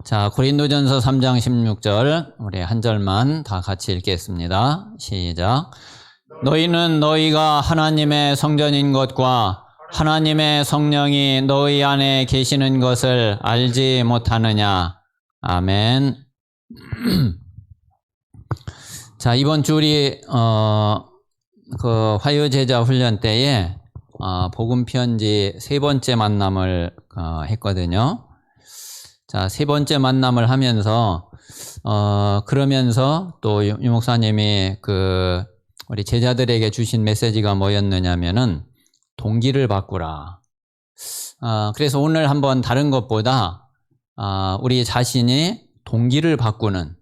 자, 고린도전서 3장 16절 우리 한 절만 다 같이 읽겠습니다. 시작. 너희는 너희가 하나님의 성전인 것과 하나님의 성령이 너희 안에 계시는 것을 알지 못하느냐. 아멘. 자, 이번 주 우리 화요제자 훈련 때에 복음 편지 세 번째 만남을 했거든요. 자, 세 번째 만남을 하면서 그러면서 또 유 목사님이 우리 제자들에게 주신 메시지가 뭐였느냐면은 동기를 바꾸라. 그래서 오늘 한번 다른 것보다 우리 자신이 동기를 바꾸는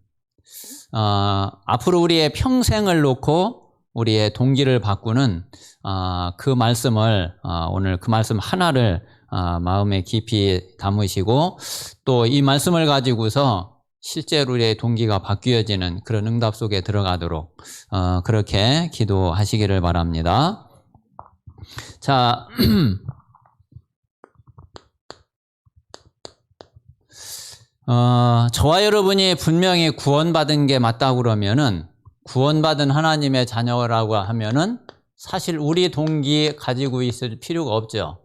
앞으로 우리의 평생을 놓고 우리의 동기를 바꾸는 그 말씀을 오늘 그 말씀 하나를 마음에 깊이 담으시고 또 이 말씀을 가지고서 실제로 우리의 동기가 바뀌어지는 그런 응답 속에 들어가도록 그렇게 기도하시기를 바랍니다. 자, 저와 여러분이 분명히 구원받은 게 맞다고 그러면은 구원받은 하나님의 자녀라고 하면은 사실 우리 동기 가지고 있을 필요가 없죠.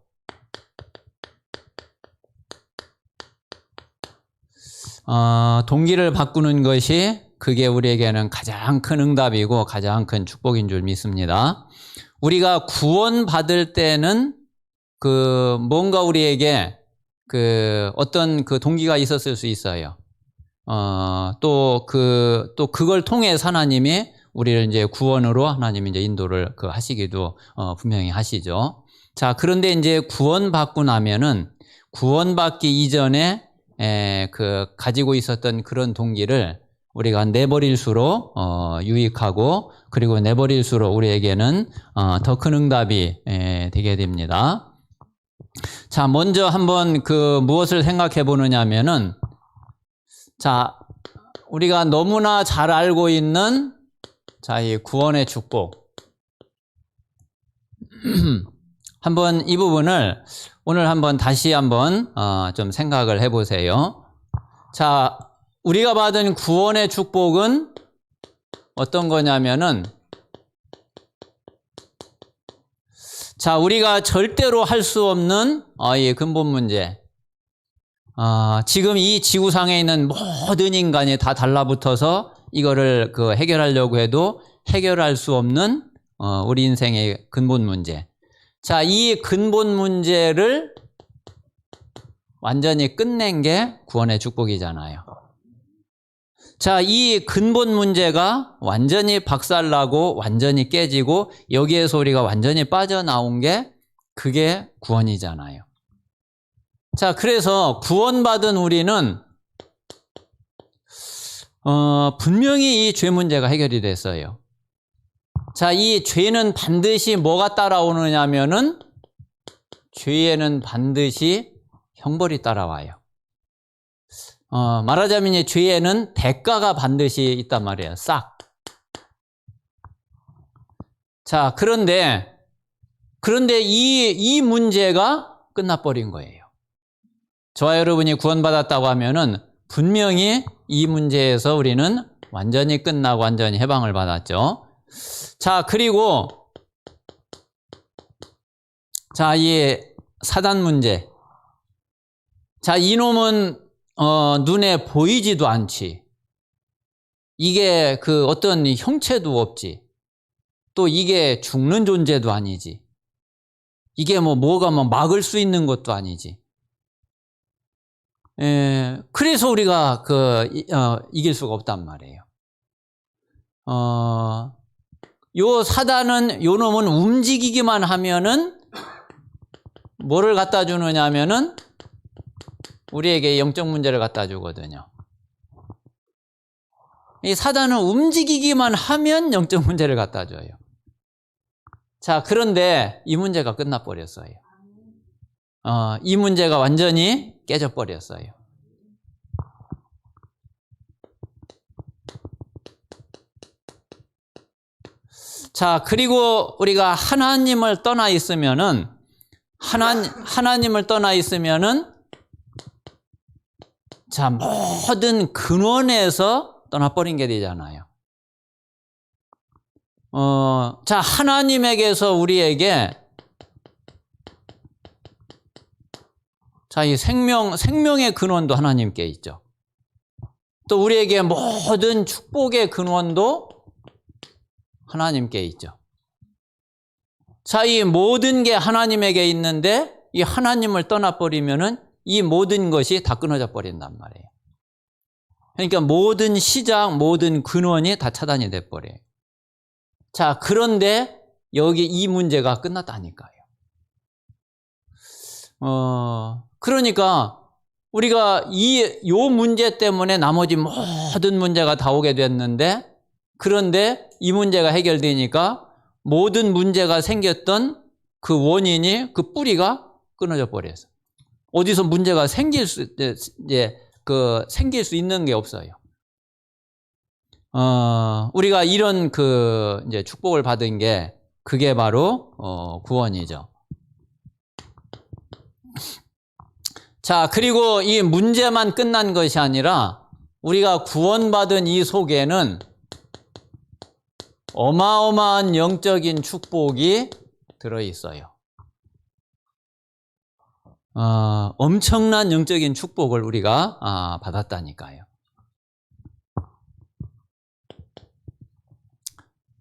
동기를 바꾸는 것이 그게 우리에게는 가장 큰 응답이고 가장 큰 축복인 줄 믿습니다. 우리가 구원받을 때는 뭔가 우리에게 어떤 동기가 있었을 수 있어요. 또 그걸 통해서 하나님이 우리를 이제 구원으로 하나님이 이제 인도를 하시기도 분명히 하시죠. 자, 그런데 이제 구원받고 나면은 구원받기 이전에 가지고 있었던 그런 동기를 우리가 내버릴수록 유익하고 그리고 내버릴수록 우리에게는 더 큰 응답이 되게 됩니다. 자, 먼저 한번 무엇을 생각해 보느냐 하면은 자, 우리가 너무나 잘 알고 있는 이 구원의 축복. 한번 이 부분을 오늘 한번 다시 한번 좀 생각을 해 보세요. 자, 우리가 받은 구원의 축복은 어떤 거냐면은 자, 우리가 절대로 할 수 없는 이 근본 문제. 지금 이 지구상에 있는 모든 인간이 다 달라붙어서 이거를 해결하려고 해도 해결할 수 없는 우리 인생의 근본 문제. 자, 이 근본 문제를 완전히 끝낸 게 구원의 축복이잖아요. 자, 이 근본 문제가 완전히 박살나고 완전히 깨지고 여기에서 우리가 완전히 빠져나온 게 그게 구원이잖아요. 자, 그래서 구원받은 우리는 분명히 이 죄 문제가 해결이 됐어요. 자, 이 죄는 반드시 뭐가 따라오느냐면은 죄에는 반드시 형벌이 따라와요. 말하자면 이 죄에는 대가가 반드시 있단 말이에요. 싹. 자, 그런데 이 문제가 끝나버린 거예요. 저와 여러분이 구원받았다고 하면은 분명히 이 문제에서 우리는 완전히 끝나고 완전히 해방을 받았죠. 자, 그리고 자, 이 사단 문제. 자, 이놈은 눈에 보이지도 않지. 이게 어떤 형체도 없지. 또 이게 죽는 존재도 아니지. 이게 뭐가 막을 수 있는 것도 아니지. 그래서 우리가 이길 수가 없단 말이에요. 요 사단은 요 놈은 움직이기만 하면은 뭐를 갖다 주느냐 하면은 우리에게 영적 문제를 갖다 주거든요. 이 사단은 움직이기만 하면 영적 문제를 갖다 줘요. 자, 그런데 이 문제가 끝나버렸어요. 이 문제가 완전히 깨져버렸어요. 자, 그리고 우리가 하나님을 떠나 있으면은 하나님을 떠나 있으면은 자, 모든 근원에서 떠나버린 게 되잖아요. 자, 하나님에게서 우리에게 자, 이 생명의 근원도 하나님께 있죠. 또 우리에게 모든 축복의 근원도 하나님께 있죠. 자, 이 모든 게 하나님에게 있는데 이 하나님을 떠나버리면은 이 모든 것이 다 끊어져 버린단 말이에요. 그러니까 모든 시작, 모든 근원이 다 차단이 돼 버려요. 자, 그런데 여기 이 문제가 끝났다니까요. 그러니까 우리가 요 문제 때문에 나머지 모든 문제가 다 오게 됐는데, 그런데 이 문제가 해결되니까 모든 문제가 생겼던 그 원인이, 그 뿌리가 끊어져 버려서 어디서 문제가 생길 수 있는 게 없어요. 우리가 이런 이제 축복을 받은 게 그게 바로 구원이죠. 자, 그리고 이 문제만 끝난 것이 아니라 우리가 구원받은 이 속에는 어마어마한 영적인 축복이 들어있어요. 엄청난 영적인 축복을 우리가 받았다니까요.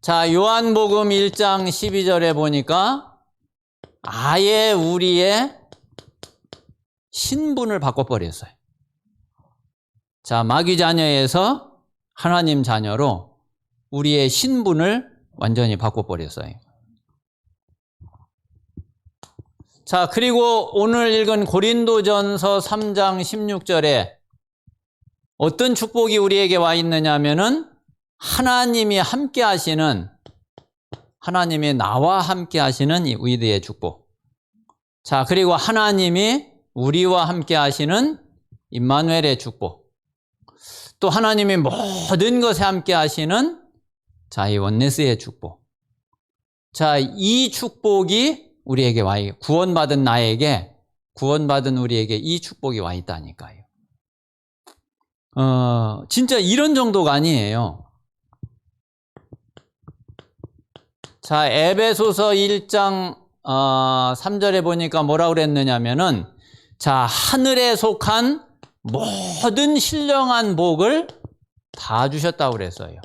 자, 요한복음 1장 12절에 보니까 아예 우리의 신분을 바꿔버렸어요. 자, 마귀 자녀에서 하나님 자녀로 우리의 신분을 완전히 바꿔버렸어요. 자, 그리고 오늘 읽은 고린도전서 3장 16절에 어떤 축복이 우리에게 와 있느냐 하면은 하나님이 함께 하시는, 하나님이 나와 함께 하시는 이 위대의 축복. 자, 그리고 하나님이 우리와 함께 하시는 임마누엘의 축복. 또 하나님이 모든 것에 함께 하시는 자, 이 원네스의 축복. 자, 이 축복이 우리에게 와 있고, 구원받은 나에게, 구원받은 우리에게 이 축복이 와 있다니까요. 진짜 이런 정도가 아니에요. 자, 에베소서 1장 3절에 보니까 뭐라고 그랬느냐면은, 자, 하늘에 속한 모든 신령한 복을 다 주셨다고 그랬어요.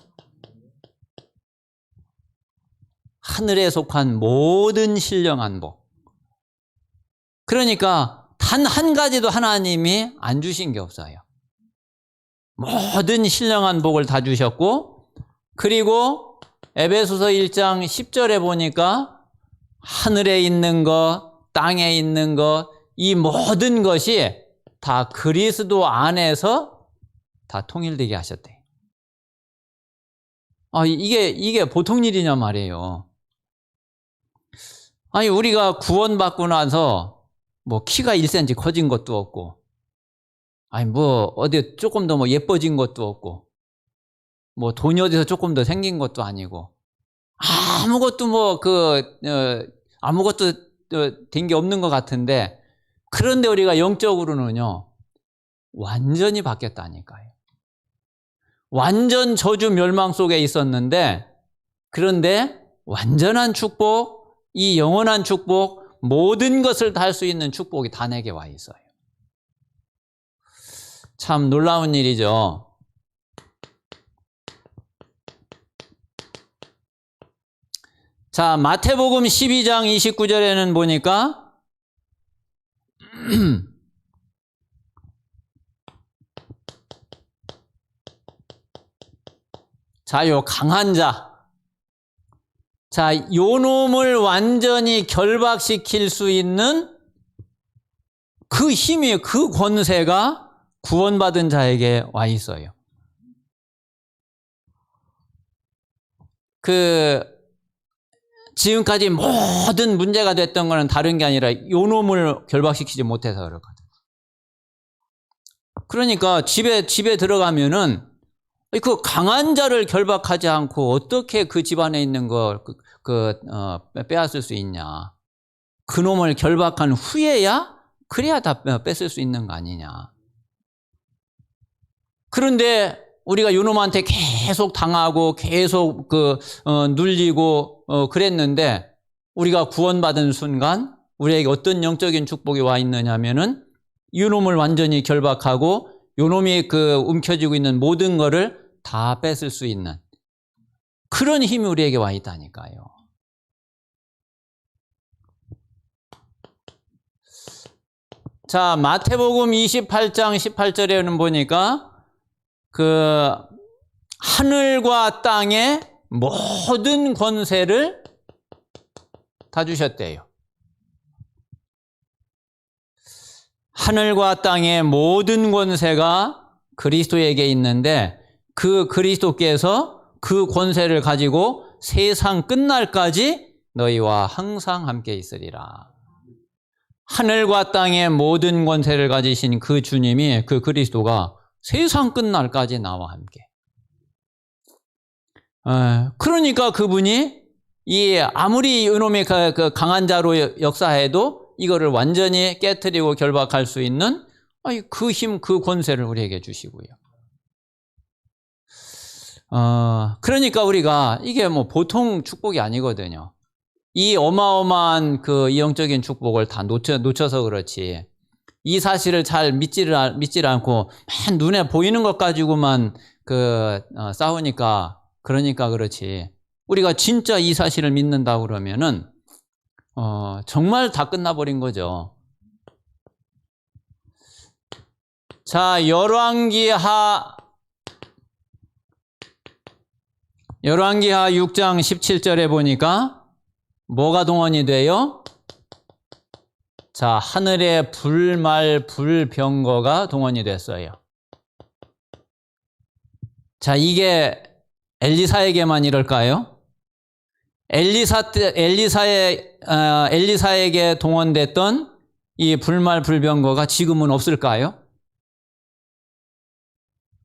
하늘에 속한 모든 신령한 복. 그러니까 단 한 가지도 하나님이 안 주신 게 없어요. 모든 신령한 복을 다 주셨고, 그리고 에베소서 1장 10절에 보니까 하늘에 있는 것, 땅에 있는 것, 이 모든 것이 다 그리스도 안에서 다 통일되게 하셨대. 이게 보통 일이냐 말이에요. 아니, 우리가 구원받고 나서 뭐 키가 1cm 커진 것도 없고, 아니 뭐 어디 조금 더 뭐 예뻐진 것도 없고, 뭐 돈이 어디서 조금 더 생긴 것도 아니고, 아무것도 아무것도 된 게 없는 것 같은데, 그런데 우리가 영적으로는요 완전히 바뀌었다니까요. 완전 저주 멸망 속에 있었는데, 그런데 완전한 축복, 이 영원한 축복, 모든 것을 다 할 수 있는 축복이 다 내게 와 있어요. 참 놀라운 일이죠. 자, 마태복음 12장 29절에는 보니까 자, 요 강한 자, 자, 요 놈을 완전히 결박시킬 수 있는 그 힘이, 그 권세가 구원받은 자에게 와 있어요. 지금까지 모든 문제가 됐던 것은 다른 게 아니라 요 놈을 결박시키지 못해서 그렇거든. 그러니까 집에 들어가면은 그 강한 자를 결박하지 않고 어떻게 그 집안에 있는 걸 빼앗을 수 있냐. 그 놈을 결박한 후에야 그래야 다 뺏을 수 있는 거 아니냐. 그런데 우리가 요놈한테 계속 당하고 계속 눌리고 그랬는데 우리가 구원받은 순간 우리에게 어떤 영적인 축복이 와 있느냐면은 요놈을 완전히 결박하고 요놈이 움켜쥐고 있는 모든 거를 다 뺏을 수 있는 그런 힘이 우리에게 와 있다니까요. 자, 마태복음 28장 18절에는 보니까 하늘과 땅의 모든 권세를 다 주셨대요. 하늘과 땅의 모든 권세가 그리스도에게 있는데 그 그리스도께서 그 권세를 가지고 세상 끝날까지 너희와 항상 함께 있으리라. 하늘과 땅의 모든 권세를 가지신 그 주님이 그 그리스도가 세상 끝날까지 나와 함께. 그러니까 그분이 아무리 이놈이 강한 자로 역사해도 이거를 완전히 깨트리고 결박할 수 있는 그 힘, 그 권세를 우리에게 주시고요. 그러니까 우리가 이게 뭐 보통 축복이 아니거든요. 이 어마어마한 이 영적인 축복을 다 놓쳐서 그렇지. 이 사실을 잘 믿지를 않고 눈에 보이는 것 가지고만 싸우니까 그러니까 그렇지. 우리가 진짜 이 사실을 믿는다 그러면은 정말 다 끝나버린 거죠. 자, 열왕기하 6장 17절에 보니까 뭐가 동원이 돼요? 자, 하늘의 불말 불병거가 동원이 됐어요. 자, 이게 엘리사에게만 이럴까요? 엘리사에게 동원됐던 이 불말 불병거가 지금은 없을까요?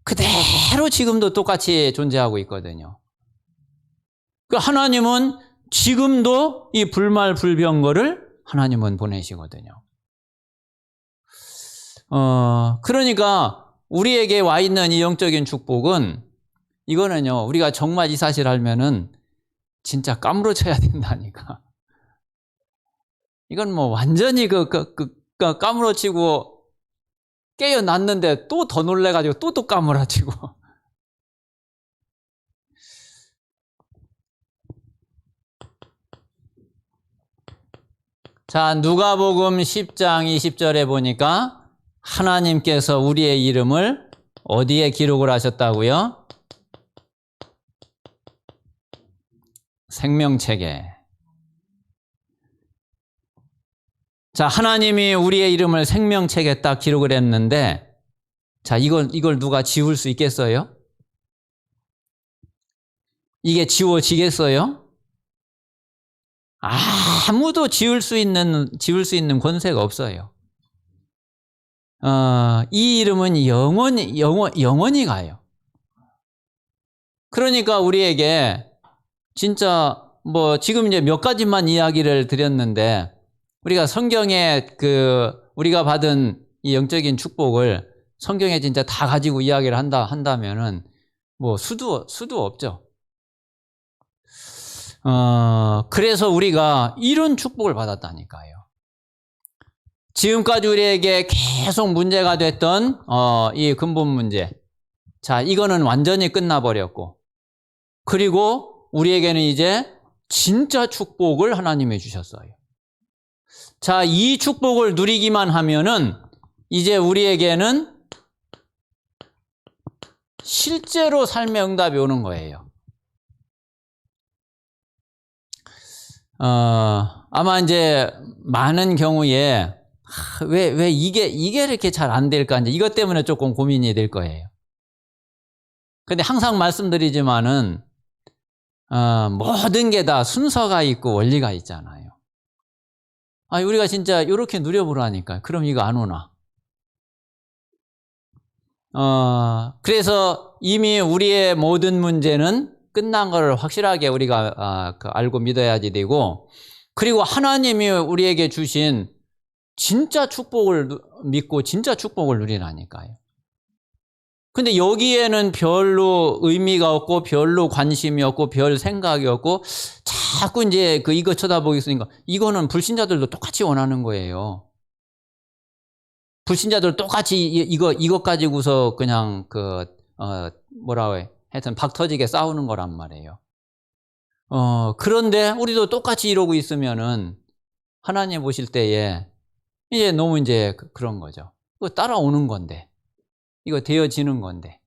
그대로 지금도 똑같이 존재하고 있거든요. 하나님은 지금도 이 불말 불병거를 하나님은 보내시거든요. 그러니까 우리에게 와 있는 이 영적인 축복은 이거는요, 우리가 정말 이 사실 알면은 진짜 까무러쳐야 된다니까. 이건 뭐 완전히 까무러치고 깨어났는데 또 더 놀래가지고 또 까무러치고. 자, 누가복음 10장 20절에 보니까 하나님께서 우리의 이름을 어디에 기록을 하셨다고요? 생명책에. 자, 하나님이 우리의 이름을 생명책에 딱 기록을 했는데, 자, 이걸 누가 지울 수 있겠어요? 이게 지워지겠어요? 아무도 지울 수 있는 권세가 없어요. 이 이름은 영원히 가요. 그러니까 우리에게 진짜 뭐 지금 이제 몇 가지만 이야기를 드렸는데 우리가 성경에 우리가 받은 이 영적인 축복을 성경에 진짜 다 가지고 이야기를 한다면은 뭐 수도 없죠. 그래서 우리가 이런 축복을 받았다니까요. 지금까지 우리에게 계속 문제가 됐던 이 근본 문제. 자, 이거는 완전히 끝나버렸고, 그리고 우리에게는 이제 진짜 축복을 하나님이 주셨어요. 자, 이 축복을 누리기만 하면은 이제 우리에게는 실제로 삶의 응답이 오는 거예요. 아마 이제 많은 경우에 왜 이게 이렇게 잘 안 될까, 이제 이것 때문에 조금 고민이 될 거예요. 근데 항상 말씀드리지만은 모든 게 다 순서가 있고 원리가 있잖아요. 우리가 진짜 이렇게 누려보라니까. 그럼 이거 안 오나? 그래서 이미 우리의 모든 문제는 끝난 걸 확실하게 우리가 알고 믿어야지 되고, 그리고 하나님이 우리에게 주신 진짜 축복을 믿고 진짜 축복을 누리라니까요. 근데 여기에는 별로 의미가 없고 별로 관심이 없고 별 생각이 없고 자꾸 이제 이거 쳐다보겠으니까 이거는 불신자들도 똑같이 원하는 거예요. 불신자들 똑같이 이것 가지고서 그냥 뭐라고 해. 하여튼 박 터지게 싸우는 거란 말이에요. 그런데 우리도 똑같이 이러고 있으면은 하나님 보실 때에 이제 너무 이제 그런 거죠. 그거 따라오는 건데. 이거 되어지는 건데.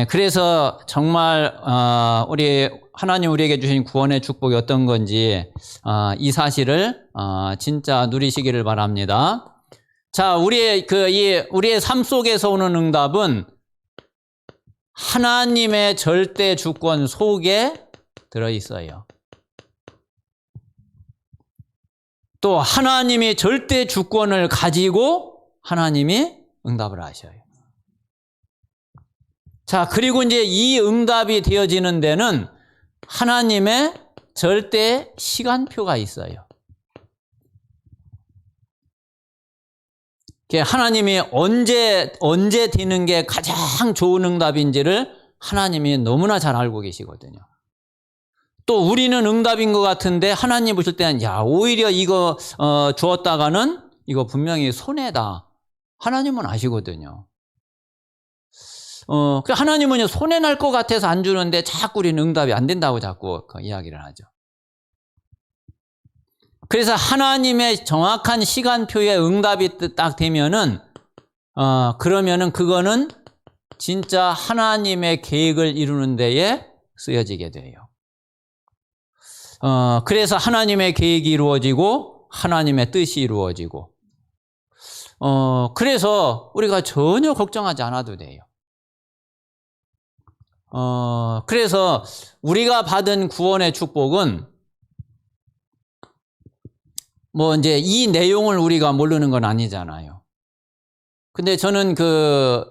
그래서 정말 우리 하나님 우리에게 주신 구원의 축복이 어떤 건지 이 사실을 진짜 누리시기를 바랍니다. 자, 우리의 삶 속에서 오는 응답은 하나님의 절대 주권 속에 들어 있어요. 또 하나님이 절대 주권을 가지고 하나님이 응답을 하셔요. 자, 그리고 이제 이 응답이 되어지는 데는 하나님의 절대 시간표가 있어요. 하나님이 언제 되는 게 가장 좋은 응답인지를 하나님이 너무나 잘 알고 계시거든요. 또 우리는 응답인 것 같은데 하나님 보실 때는 오히려 이거 주었다가는 이거 분명히 손해다. 하나님은 아시거든요. 하나님은 손해 날 것 같아서 안 주는데 자꾸 우리는 응답이 안 된다고 자꾸 이야기를 하죠. 그래서 하나님의 정확한 시간표에 응답이 딱 되면은 그러면은 그거는 진짜 하나님의 계획을 이루는 데에 쓰여지게 돼요. 그래서 하나님의 계획이 이루어지고 하나님의 뜻이 이루어지고 그래서 우리가 전혀 걱정하지 않아도 돼요. 그래서 우리가 받은 구원의 축복은 뭐 이제 이 내용을 우리가 모르는 건 아니잖아요. 근데 저는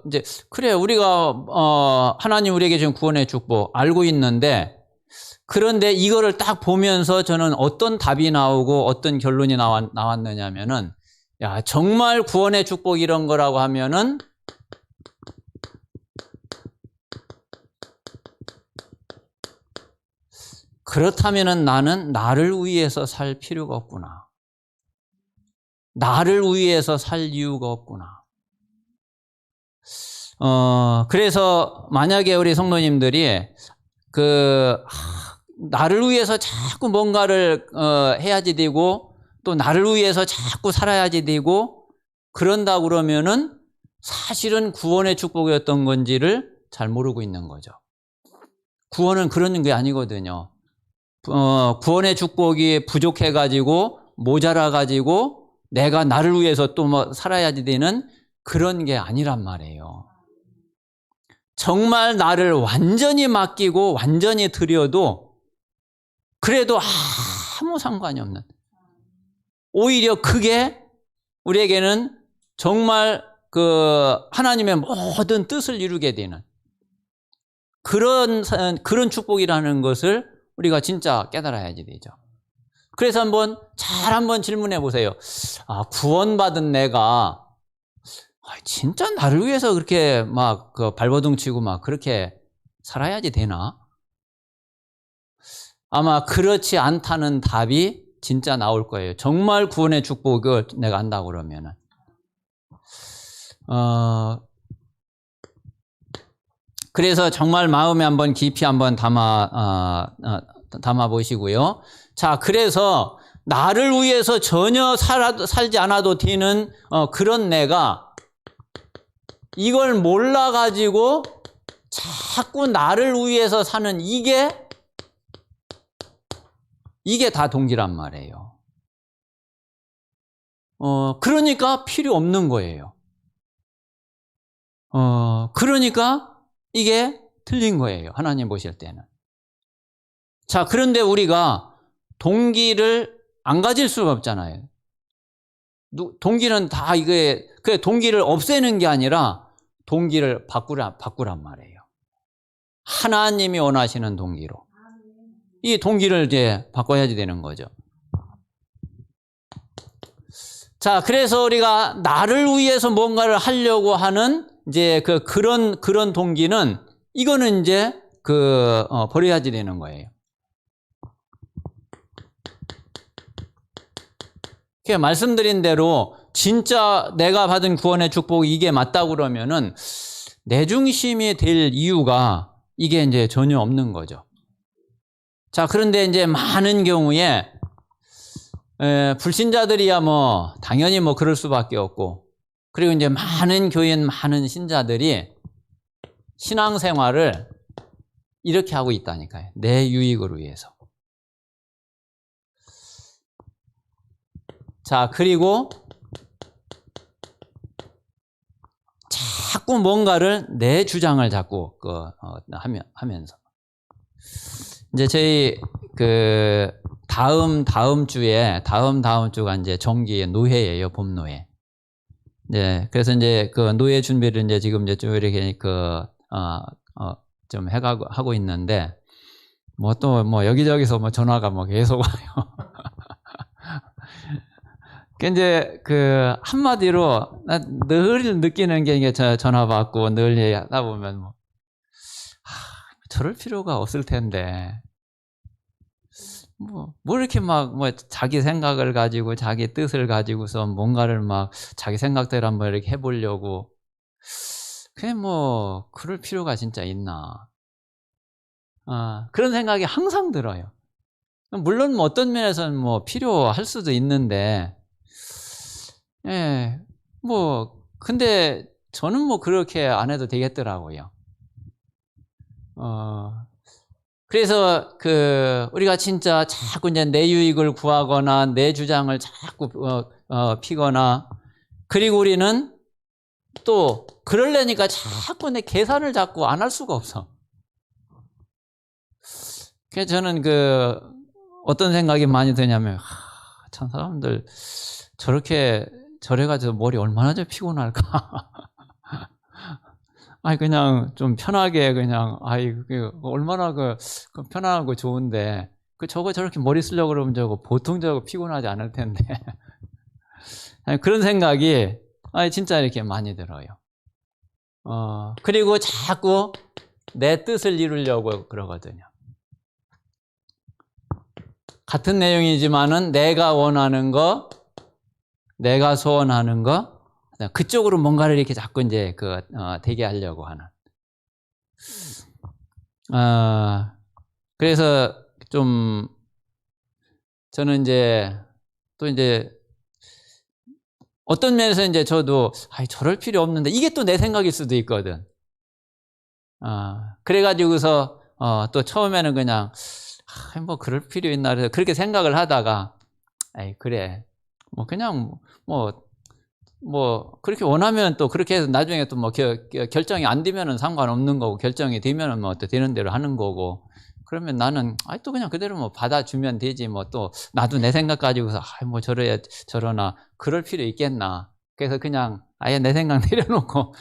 이제 그래 우리가 하나님 우리에게 준 구원의 축복 알고 있는데 그런데 이거를 딱 보면서 저는 어떤 답이 나오고 어떤 결론이 나왔느냐면은 정말 구원의 축복 이런 거라고 하면은 그렇다면은 나는 나를 위해서 살 필요가 없구나. 나를 위해서 살 이유가 없구나. 그래서 만약에 우리 성도님들이 나를 위해서 자꾸 뭔가를 해야지 되고 또 나를 위해서 자꾸 살아야지 되고 그런다 그러면은 사실은 구원의 축복이었던 건지를 잘 모르고 있는 거죠. 구원은 그런 게 아니거든요. 구원의 축복이 부족해가지고 모자라가지고 내가 나를 위해서 또 뭐 살아야지 되는 그런 게 아니란 말이에요. 정말 나를 완전히 맡기고 완전히 드려도 그래도 아무 상관이 없는 오히려 그게 우리에게는 정말 하나님의 모든 뜻을 이루게 되는 그런 축복이라는 것을 우리가 진짜 깨달아야지 되죠. 그래서 한번 질문해 보세요. 구원받은 내가 진짜 나를 위해서 그렇게 막 발버둥 치고 막 그렇게 살아야지 되나? 아마 그렇지 않다는 답이 진짜 나올 거예요. 정말 구원의 축복을 내가 안다고 그러면은. 그래서 정말 마음에 한번 깊이 한번 담아 보시고요. 자, 그래서 나를 위해서 전혀 살지 않아도 되는 그런 내가 이걸 몰라가지고 자꾸 나를 위해서 사는 이게 다 동기란 말이에요. 그러니까 필요 없는 거예요. 그러니까 이게 틀린 거예요. 하나님 보실 때는. 자, 그런데 우리가 동기를 안 가질 수가 없잖아요. 동기는 다 동기를 없애는 게 아니라 동기를 바꾸란 말이에요. 하나님이 원하시는 동기로. 이 동기를 이제 바꿔야지 되는 거죠. 자, 그래서 우리가 나를 위해서 뭔가를 하려고 하는 이제 그런 동기는 이거는 이제 버려야지 되는 거예요. 말씀드린 대로 진짜 내가 받은 구원의 축복이 이게 맞다고 그러면은 내 중심이 될 이유가 이게 이제 전혀 없는 거죠. 자, 그런데 이제 많은 경우에 불신자들이야 뭐 당연히 뭐 그럴 수밖에 없고, 그리고 이제 많은 교인, 많은 신자들이 신앙생활을 이렇게 하고 있다니까요. 내 유익을 위해서. 자, 그리고 자꾸 뭔가를 내 주장을 자꾸 하면서 이제 저희 다음 주가 이제 정기의 노회예요, 봄노회. 네, 그래서 이제 노회 준비를 이제 지금 이제 좀 이렇게 좀 하고 있는데, 뭐 또 뭐 여기저기서 뭐 전화가 뭐 계속 와요. 이제 한마디로 늘 느끼는 게 이게 전화 받고 늘 얘기하다 보면 뭐 저럴 필요가 없을 텐데 뭐 이렇게 막 뭐 자기 생각을 가지고 자기 뜻을 가지고서 뭔가를 막 자기 생각대로 한번 이렇게 해보려고, 그게 뭐 그럴 필요가 진짜 있나, 그런 생각이 항상 들어요. 물론 뭐 어떤 면에서는 뭐 필요할 수도 있는데, 예, 뭐 근데 저는 뭐 그렇게 안 해도 되겠더라고요. 그래서 우리가 진짜 자꾸 이제 내 유익을 구하거나 내 주장을 자꾸 피거나, 그리고 우리는 또 그러려니까 자꾸 내 계산을 자꾸 안 할 수가 없어. 그래서 저는 어떤 생각이 많이 드냐면, 참 사람들 저래가지고 머리 얼마나 좀 피곤할까. 아니, 그냥 좀 편하게 그냥, 얼마나 편안하고 좋은데, 저렇게 머리 쓰려고 그러면 보통 피곤하지 않을 텐데. 아니, 그런 생각이, 진짜 이렇게 많이 들어요. 그리고 자꾸 내 뜻을 이루려고 그러거든요. 같은 내용이지만은 내가 원하는 거, 내가 소원하는 거, 그쪽으로 뭔가를 이렇게 자꾸 이제 되게 하려고 하는. 그래서 좀 저는 이제 또 이제 어떤 면에서 이제 저도 저럴 필요 없는데, 이게 또 내 생각일 수도 있거든. 그래가지고서 또 처음에는 그냥 뭐 그럴 필요 있나 그래서 그렇게 생각을 하다가, 그래 뭐 그냥 뭐 그렇게 원하면 또 그렇게 해서 나중에 또 뭐 결정이 안 되면은 상관없는 거고, 결정이 되면은 뭐 또 되는 대로 하는 거고, 그러면 나는 또 그냥 그대로 뭐 받아주면 되지, 뭐 또 나도 내 생각 가지고서 뭐 저러나 그럴 필요 있겠나. 그래서 그냥 아예 내 생각 내려놓고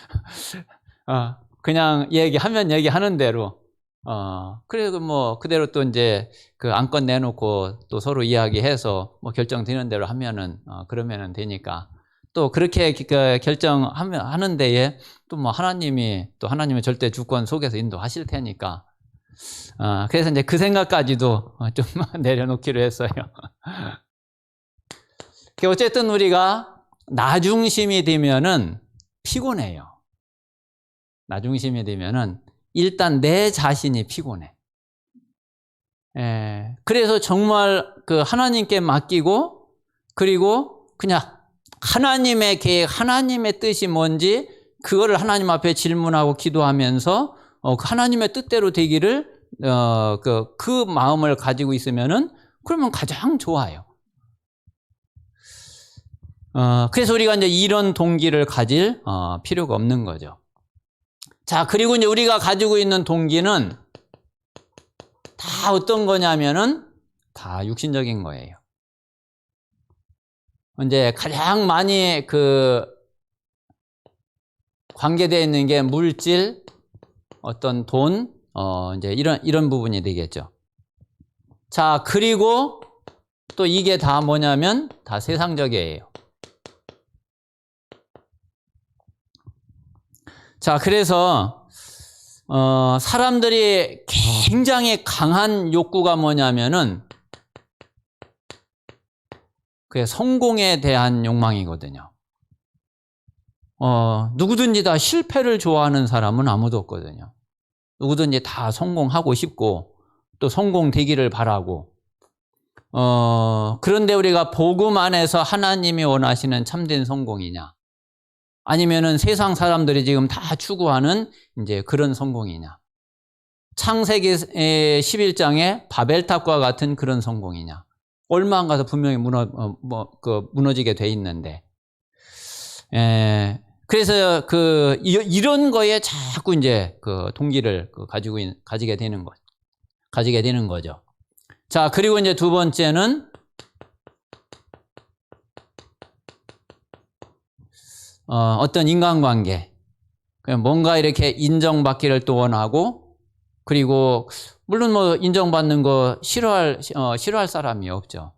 그냥 얘기하는 대로 그리고 뭐 그대로 또 이제 안건 내놓고 또 서로 이야기해서 뭐 결정되는 대로 하면은 그러면은 되니까, 또 그렇게 결정하는 데에 또 뭐 하나님의 절대 주권 속에서 인도하실 테니까, 그래서 이제 그 생각까지도 좀 내려놓기로 했어요. 어쨌든 우리가 나 중심이 되면은 피곤해요. 나 중심이 되면은 일단 내 자신이 피곤해. 그래서 정말 하나님께 맡기고, 그리고 그냥 하나님의 계획, 하나님의 뜻이 뭔지 그거를 하나님 앞에 질문하고 기도하면서 하나님의 뜻대로 되기를 그 마음을 가지고 있으면은 그러면 가장 좋아요. 그래서 우리가 이제 이런 동기를 가질 필요가 없는 거죠. 자, 그리고 이제 우리가 가지고 있는 동기는 다 어떤 거냐면은 다 육신적인 거예요. 이제 가장 많이 관계되어 있는 게 물질, 어떤 돈, 이제 이런 부분이 되겠죠. 자, 그리고 또 이게 다 뭐냐면 다 세상적이에요. 자, 그래서 사람들이 굉장히 강한 욕구가 뭐냐면은 그게 성공에 대한 욕망이거든요. 누구든지 다 실패를 좋아하는 사람은 아무도 없거든요. 누구든지 다 성공하고 싶고 또 성공되기를 바라고. 그런데 우리가 복음 안에서 하나님이 원하시는 참된 성공이냐? 아니면은 세상 사람들이 지금 다 추구하는 이제 그런 성공이냐? 창세기 11장의 바벨탑과 같은 그런 성공이냐? 얼마 안 가서 분명히 무너지게 돼 있는데. 그래서 이런 거에 자꾸 이제 그 동기를 가지게 되는 거죠. 자, 그리고 이제 두 번째는 어떤 인간관계. 뭔가 이렇게 인정받기를 또 원하고, 그리고 물론 뭐 인정받는 거 싫어할 사람이 없죠.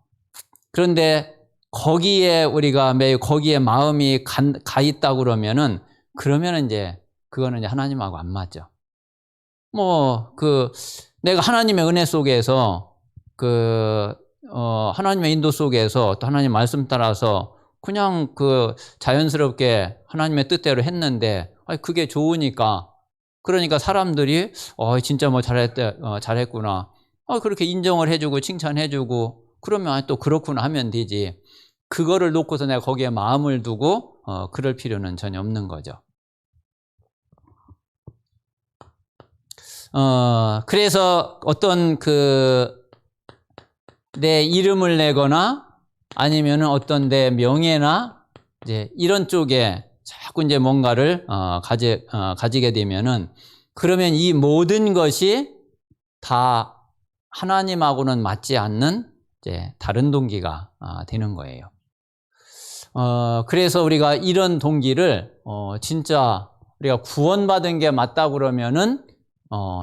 그런데 거기에 우리가 매우 거기에 마음이 가 있다 그러면은 이제 그거는 이제 하나님하고 안 맞죠. 내가 하나님의 은혜 속에서 하나님의 인도 속에서 또 하나님 말씀 따라서 그냥 자연스럽게 하나님의 뜻대로 했는데, 그게 좋으니까, 그러니까 사람들이 진짜 뭐 잘했구나, 그렇게 인정을 해주고 칭찬해주고, 그러면 또 그렇구나 하면 되지. 그거를 놓고서 내가 거기에 마음을 두고 그럴 필요는 전혀 없는 거죠. 그래서 어떤 내 이름을 내거나 아니면은 어떤 내 명예나 이제 이런 쪽에 자꾸 이제 뭔가를 가지게 되면은, 그러면 이 모든 것이 다 하나님하고는 맞지 않는 이제 다른 동기가 되는 거예요. 그래서 우리가 이런 동기를 진짜 우리가 구원받은 게 맞다 그러면은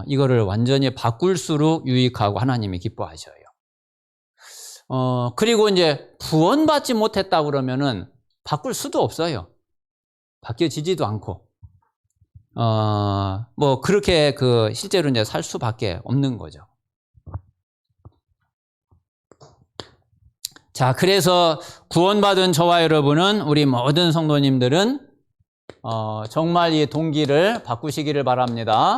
이거를 완전히 바꿀수록 유익하고 하나님이 기뻐하셔요. 그리고 이제 구원받지 못했다 그러면은 바꿀 수도 없어요. 바뀌어지지도 않고. 그렇게 실제로 이제 살 수밖에 없는 거죠. 자, 그래서 구원받은 저와 여러분은, 우리 모든 성도님들은 정말 이 동기를 바꾸시기를 바랍니다.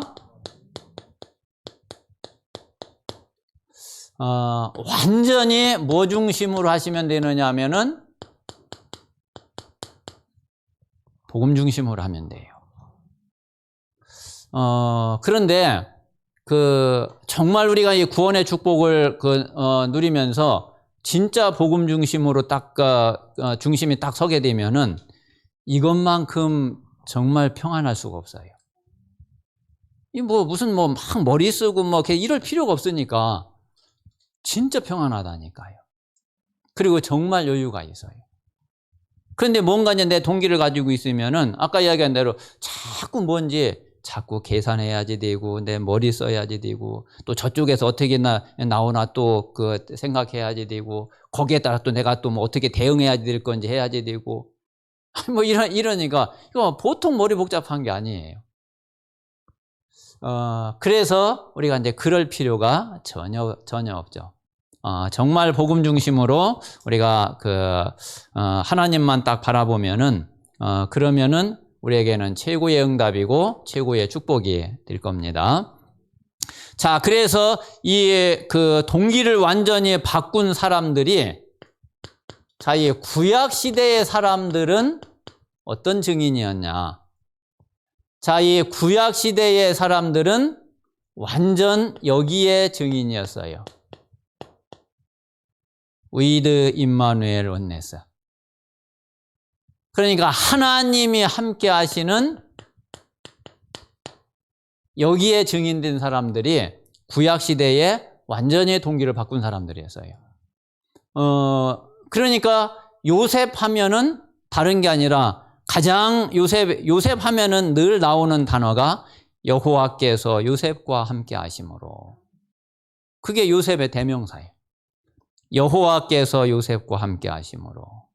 완전히 뭐 중심으로 하시면 되느냐 하면은 복음 중심으로 하면 돼요. 그런데 정말 우리가 이 구원의 축복을 누리면서 진짜 복음 중심으로 중심이 딱 서게 되면은 이것만큼 정말 평안할 수가 없어요. 무슨 막 머리 쓰고 이럴 필요가 없으니까 진짜 평안하다니까요. 그리고 정말 여유가 있어요. 그런데 뭔가 이제 내 동기를 가지고 있으면은 아까 이야기한 대로 자꾸 계산해야지 되고, 내 머리 써야지 되고, 또 저쪽에서 어떻게 나오나 또 생각해야지 되고, 거기에 따라 또 내가 또 어떻게 대응해야지 될 건지 해야지 되고, 이러니까 이거 보통 머리 복잡한 게 아니에요. 그래서 우리가 이제 그럴 필요가 전혀 없죠. 정말 복음 중심으로 우리가 하나님만 딱 바라보면은 그러면은 우리에게는 최고의 응답이고 최고의 축복이 될 겁니다. 자, 그래서 이 동기를 완전히 바꾼 사람들이, 자, 이 구약 시대의 사람들은 어떤 증인이었냐? 자, 이 구약 시대의 사람들은 완전 여기에 증인이었어요. with 임마누엘 원네스. 그러니까 하나님이 함께 하시는 여기에 증인된 사람들이 구약 시대에 완전히 동기를 바꾼 사람들이었어요. 그러니까 요셉 하면은 다른 게 아니라 요셉 하면은 늘 나오는 단어가 여호와께서 요셉과 함께 하심으로. 그게 요셉의 대명사예요. 여호와께서 요셉과 함께 하심으로.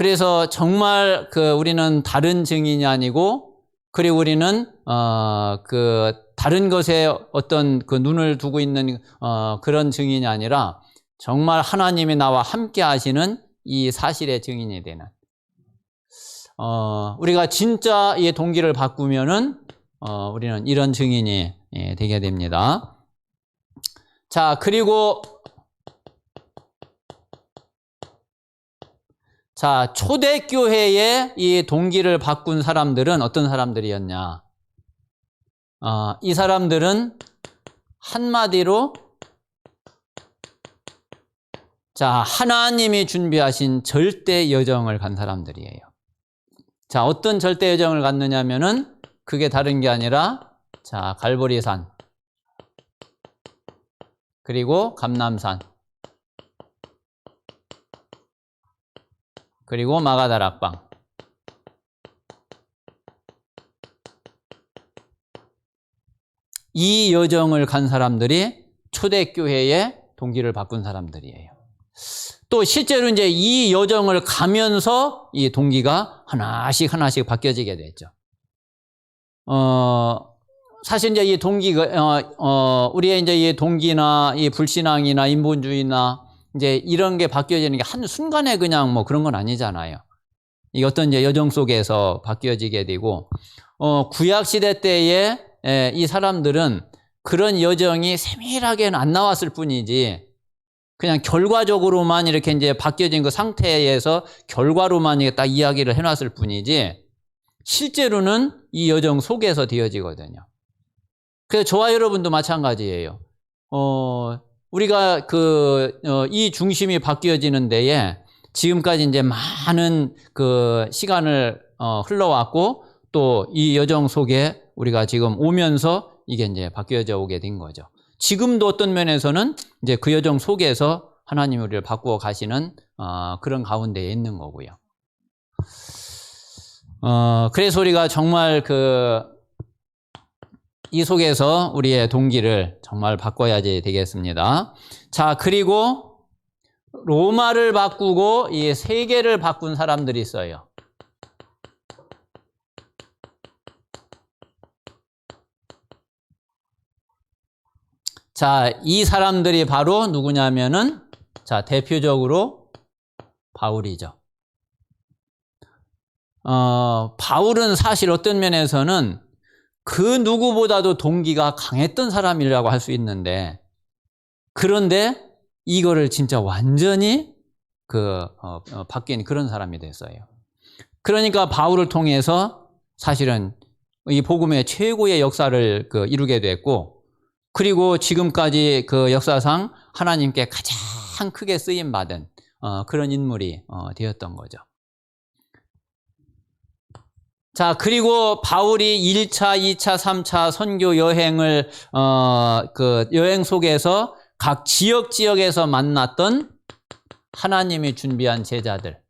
그래서 정말 우리는 다른 증인이 아니고, 그리고 우리는 다른 것에 어떤 눈을 두고 있는 그런 증인이 아니라 정말 하나님이 나와 함께 하시는 이 사실의 증인이 되는, 우리가 진짜 이 동기를 바꾸면은 우리는 이런 증인이 되게 됩니다. 자, 그리고 자, 초대교회의 이 동기를 바꾼 사람들은 어떤 사람들이었냐? 이 사람들은 한마디로 자, 하나님이 준비하신 절대 여정을 간 사람들이에요. 자, 어떤 절대 여정을 갔느냐면은 그게 다른 게 아니라 자, 갈보리산, 그리고 감람산, 그리고 마가다락방. 이 여정을 간 사람들이 초대교회의 동기를 바꾼 사람들이에요. 또 실제로 이제 이 여정을 가면서 이 동기가 하나씩 바뀌어지게 됐죠. 사실 이제 이 동기가, 우리의 이제 이 동기나 이 불신앙이나 인본주의나 이제 이런 게 바뀌어지는 게 한순간에 그냥 뭐 그런 건 아니잖아요. 이 어떤 이제 여정 속에서 바뀌어지게 되고, 구약시대 때에 이 사람들은 그런 여정이 세밀하게는 안 나왔을 뿐이지, 그냥 결과적으로만 이렇게 이제 바뀌어진 그 상태에서 결과로만 딱 이야기를 해놨을 뿐이지, 실제로는 이 여정 속에서 되어지거든요. 그래서 저와 여러분도 마찬가지예요. 우리가 이 중심이 바뀌어지는 데에 지금까지 이제 많은 시간을 흘러왔고, 또 이 여정 속에 우리가 지금 오면서 이게 이제 바뀌어져 오게 된 거죠. 지금도 어떤 면에서는 이제 그 여정 속에서 하나님이 우리를 바꾸어 가시는 그런 가운데에 있는 거고요. 그래서 우리가 정말 이 속에서 우리의 동기를 정말 바꿔야지 되겠습니다. 자, 그리고 로마를 바꾸고 이 세계를 바꾼 사람들이 있어요. 자, 이 사람들이 바로 누구냐면은, 자, 대표적으로 바울이죠. 바울은 사실 어떤 면에서는 그 누구보다도 동기가 강했던 사람이라고 할 수 있는데, 그런데 이거를 진짜 완전히 바뀐 그런 사람이 됐어요. 그러니까 바울을 통해서 사실은 이 복음의 최고의 역사를 이루게 됐고, 그리고 지금까지 그 역사상 하나님께 가장 크게 쓰임받은 그런 인물이 되었던 거죠. 자, 그리고 바울이 1차, 2차, 3차 선교 여행을 여행 속에서 각 지역에서 만났던 하나님이 준비한 제자들.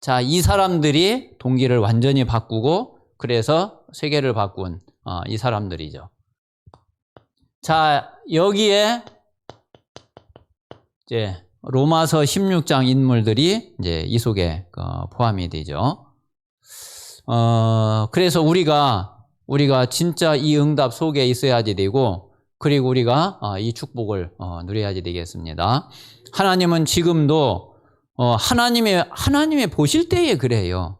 자, 이 사람들이 동기를 완전히 바꾸고 그래서 세계를 바꾼 이 사람들이죠. 자, 여기에 이제 로마서 16장 인물들이 이제 이 속에 포함이 되죠. 그래서 우리가 진짜 이 응답 속에 있어야지 되고, 그리고 우리가 이 축복을 누려야지 되겠습니다. 하나님은 지금도 하나님의 보실 때에 그래요.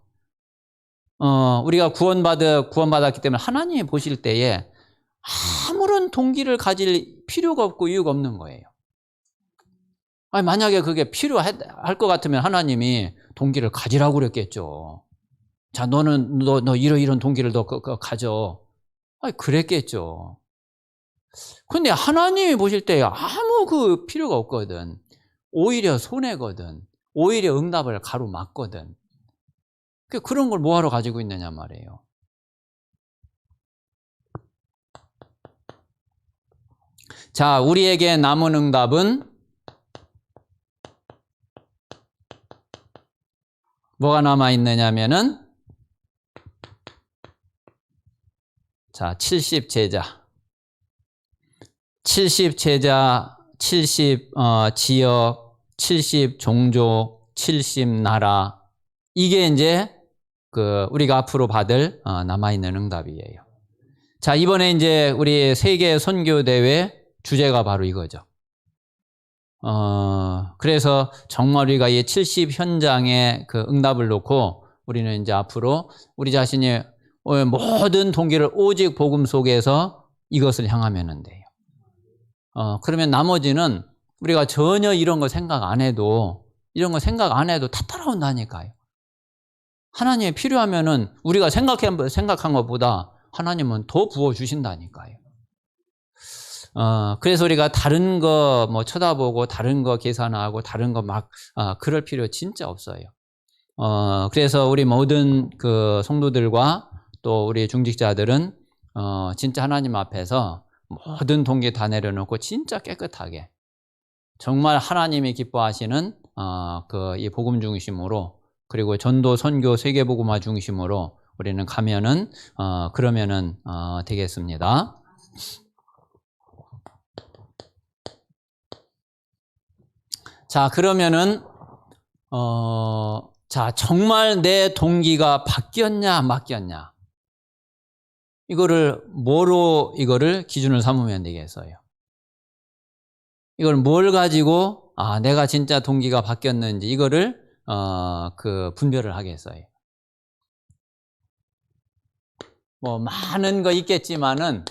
우리가 구원받았기 때문에 하나님이 보실 때에 아무런 동기를 가질 필요가 없고 이유가 없는 거예요. 아니, 만약에 그게 필요할 것 같으면 하나님이 동기를 가지라고 그랬겠죠. 자, 너 이런 동기를 너 가져. 아니, 그랬겠죠. 근데 하나님이 보실 때 아무 필요가 없거든. 오히려 손해거든. 오히려 응답을 가로막거든. 그런 걸 뭐하러 가지고 있느냐 말이에요. 자, 우리에게 남은 응답은 뭐가 남아있느냐면은, 자, 70제자, 70제자, 70 지역, 70 종족, 70 나라. 이게 이제 그 우리가 앞으로 받을 남아있는 응답이에요. 자, 이번에 이제 우리 세계 선교 대회 주제가 바로 이거죠. 그래서 정말 우리가 이 70 현장의 그 응답을 놓고 우리는 이제 앞으로 우리 자신이 모든 동기를 오직 복음 속에서 이것을 향하면 돼요. 그러면 나머지는 우리가 전혀 이런 거 생각 안 해도 다 따라온다니까요. 하나님이 필요하면은 우리가 생각한 것보다 하나님은 더 부어주신다니까요. 그래서 우리가 다른 거 뭐 쳐다보고 다른 거 계산하고 다른 거 막 그럴 필요 진짜 없어요. 그래서 우리 모든 그 성도들과 또 우리 중직자들은 진짜 하나님 앞에서 모든 동기 다 내려놓고 진짜 깨끗하게 정말 하나님이 기뻐하시는 그 이 복음 중심으로 그리고 전도 선교 세계복음화 중심으로 우리는 가면은 그러면은 되겠습니다. 자, 그러면은 자, 정말 내 동기가 바뀌었냐 안 바뀌었냐 이거를 뭐로 이거를 기준을 삼으면 되겠어요. 이걸 뭘 가지고 내가 진짜 동기가 바뀌었는지 이거를 그 분별을 하겠어요. 뭐 많은 거 있겠지만은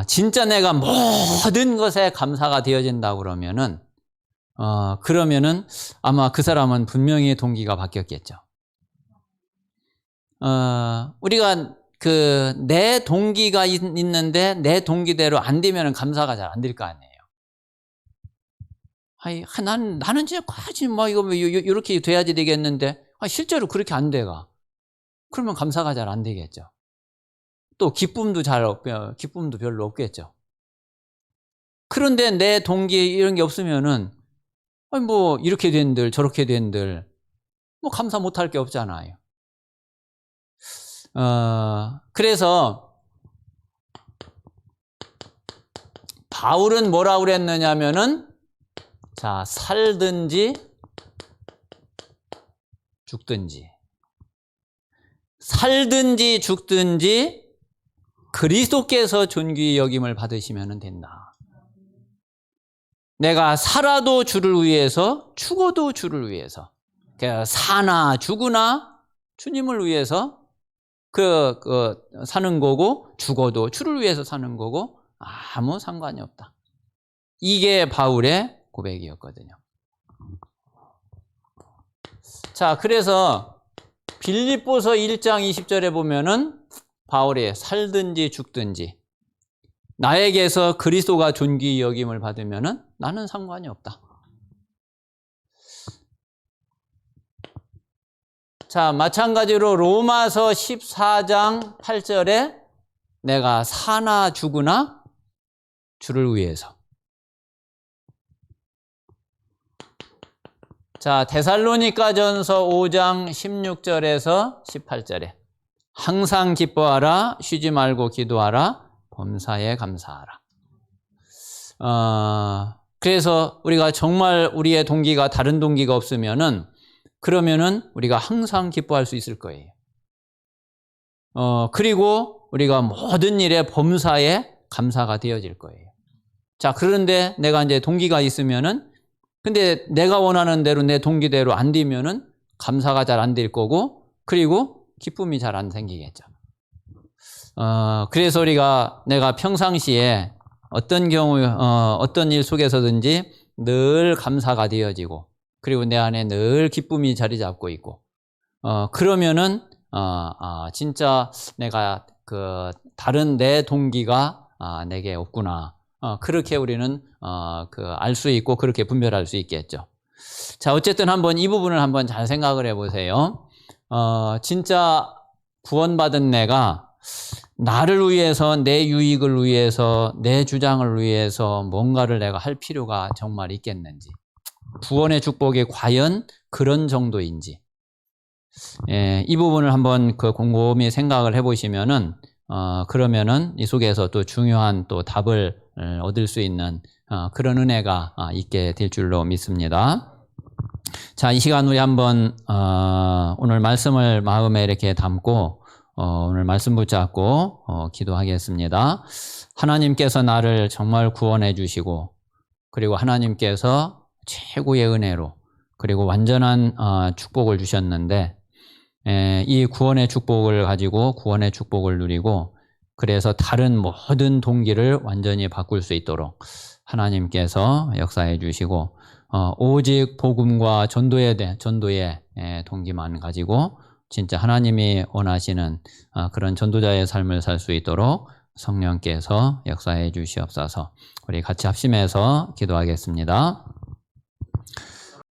진짜 내가 모든 것에 감사가 되어진다 그러면은 그러면은 아마 그 사람은 분명히 동기가 바뀌었겠죠. 우리가 그 내 동기가 있는데 내 동기대로 안 되면은 감사가 잘 안 될 거 아니에요. 나는 진짜 과지 뭐 이거 이렇게 돼야지 되겠는데 실제로 그렇게 안 돼가. 그러면 감사가 잘 안 되겠죠. 또 기쁨도 별로 없겠죠. 그런데 내 동기 이런 게 없으면은 뭐 이렇게 된들 저렇게 된들 뭐 감사 못할 게 없잖아요. 그래서 바울은 뭐라고 그랬느냐면은 자, 살든지 죽든지 그리스도께서 존귀 여김을 받으시면 된다. 내가 살아도 주를 위해서 죽어도 주를 위해서 그러니까 사나 죽으나 주님을 위해서 사는 거고 죽어도 주를 위해서 사는 거고 아무 상관이 없다. 이게 바울의 고백이었거든요. 자, 그래서 빌립보서 1장 20절에 보면은 바울이 살든지 죽든지 나에게서 그리스도가 존귀 여김을 받으면은 나는 상관이 없다. 자, 마찬가지로 로마서 14장 8절에 내가 사나 죽으나 주를 위해서. 자, 데살로니가전서 5장 16절에서 18절에 항상 기뻐하라, 쉬지 말고 기도하라, 범사에 감사하라. 그래서 우리가 정말 우리의 동기가 다른 동기가 없으면은 그러면은 우리가 항상 기뻐할 수 있을 거예요. 그리고 우리가 모든 일에 범사에 감사가 되어질 거예요. 자, 그런데 내가 이제 동기가 있으면은 근데 내가 원하는 대로 내 동기대로 안 되면은 감사가 잘 안 될 거고 그리고 기쁨이 잘 안 생기겠죠. 그래서 내가 평상시에 어떤 경우, 어떤 일 속에서든지 늘 감사가 되어지고, 그리고 내 안에 늘 기쁨이 자리 잡고 있고, 그러면은, 진짜 내가 다른 내 동기가, 내게 없구나. 그렇게 우리는, 알 수 있고, 그렇게 분별할 수 있겠죠. 자, 어쨌든 이 부분을 한번 잘 생각을 해보세요. 진짜 구원받은 내가 나를 위해서, 내 유익을 위해서, 내 주장을 위해서 뭔가를 내가 할 필요가 정말 있겠는지, 구원의 축복이 과연 그런 정도인지, 이 부분을 한번 곰곰이 생각을 해보시면은 그러면은 이 속에서 또 중요한 또 답을 얻을 수 있는 그런 은혜가 있게 될 줄로 믿습니다. 자, 이 시간 우리 한번 오늘 말씀을 마음에 이렇게 담고 오늘 말씀 붙잡고 기도하겠습니다. 하나님께서 나를 정말 구원해 주시고 그리고 하나님께서 최고의 은혜로 그리고 완전한 축복을 주셨는데 이 구원의 축복을 가지고 구원의 축복을 누리고 그래서 다른 모든 동기를 완전히 바꿀 수 있도록 하나님께서 역사해 주시고 오직 복음과 전도의 동기만 가지고 진짜 하나님이 원하시는 그런 전도자의 삶을 살 수 있도록 성령께서 역사해 주시옵소서. 우리 같이 합심해서 기도하겠습니다.